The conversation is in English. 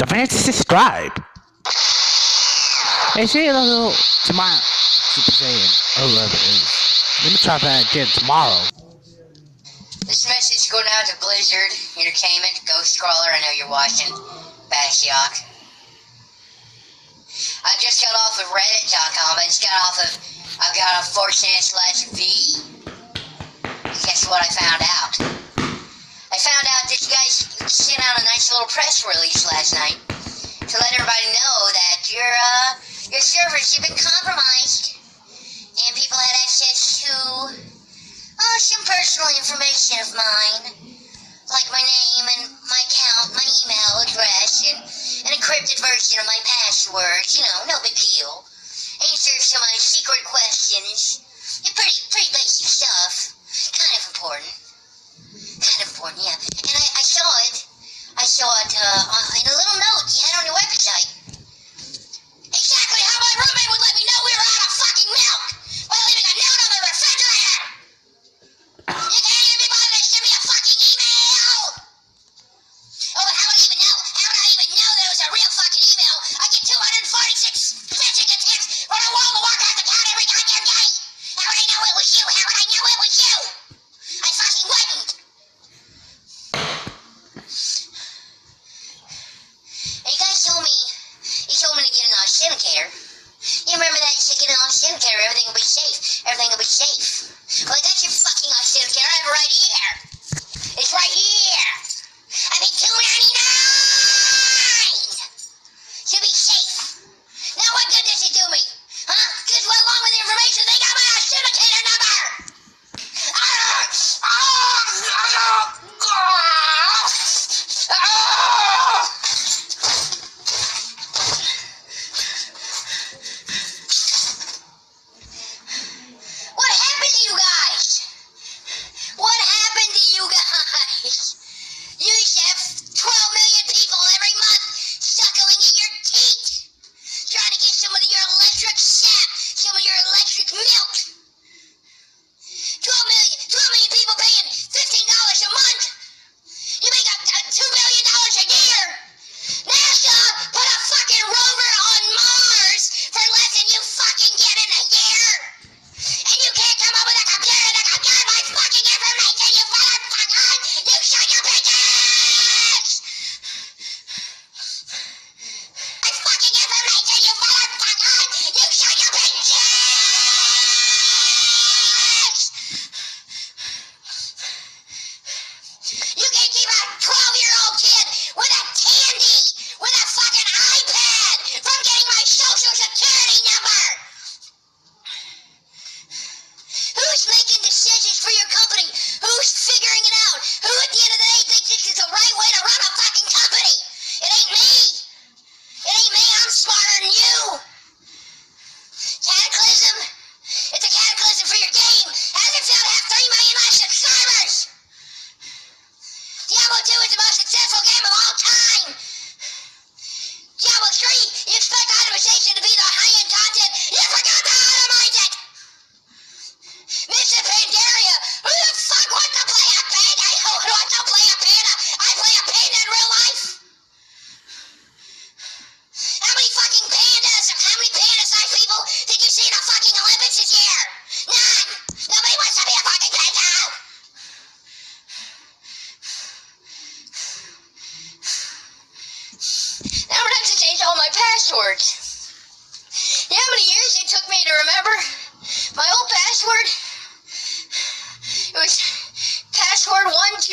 Don't forget to subscribe. Hey, see you little tomorrow. Super Saiyan. Oh, whatever it is. Let me try that again tomorrow. This message going out to Blizzard Entertainment, Ghost Crawler. I know you're watching. Bashiok. I just got off of Reddit.com. I got off 4chan/V. Guess what I found out? I found out that you guys sent out a nice little press release last night to let everybody know that your servers have been compromised and people had access to some personal information of mine, like my name and my account, my email address, and an encrypted version of my passwords. You know, no big deal. Answer some of my secret questions. Pretty basic stuff. Kind of important, yeah. And I saw it in a little note you had on your website. Exactly how my roommate would let me know we were out of fucking milk by leaving a note on the refrigerator. You can't even bother to send me a fucking email. Oh, but how would I even know? How would I even know that it was a real fucking email? I get 246 phishing attempts when I wall to walk out the count every goddamn day. How would I know it was you? How would I know it was you? I fucking wouldn't. And you guys told me to get an authenticator. You remember that? You said get an authenticator, everything will be safe. Everything will be safe. Well, I got your fucking authenticator. I have it right here. It's right here. I paid $2.99 to be safe. Now what good does it do me? Huh? Because along with the information, they got my authenticator number. What happened to you guys? What happened to you guys? You have 12 million people every month suckling at your teat, trying to get some of your electric sap, some of your electric milk. 12 million people paying $15 a month. You make $2 billion a year. NASA put a fucking rover on Mars for less than you fucking get in a year. And you can't come up with a computer that can get my fucking information, you motherfucker! You shut your bitches! My fucking information, you motherfucker! You shut your bitches! You can keep a 12-year-old kid with a candy, with a fucking iPad from getting my social security number! Who's making decisions for your company? Who's figuring it out? Who at the end of the day thinks this is the right way to run a fucking company? It ain't me! It ain't me, I'm smarter than you! Cataclysm? It's a cataclysm for your game! How does it feel to have 3 million less subscribers? Diablo 2 is the most successful game of all time! Diablo 3, you expect itemization to be the high-end content? You forgot to itemize it! Mr. Pandaria, who the fuck wants to play a panda? Who wants to play a panda? I play a panda in real life! How many fucking pandas, how many panda-sized people did you see in the fucking Olympics this year? None! Nobody wants to be a fucking panda! Now I'm gonna have to change all my passwords. You know how many years it took me to remember my old password? It was password 123.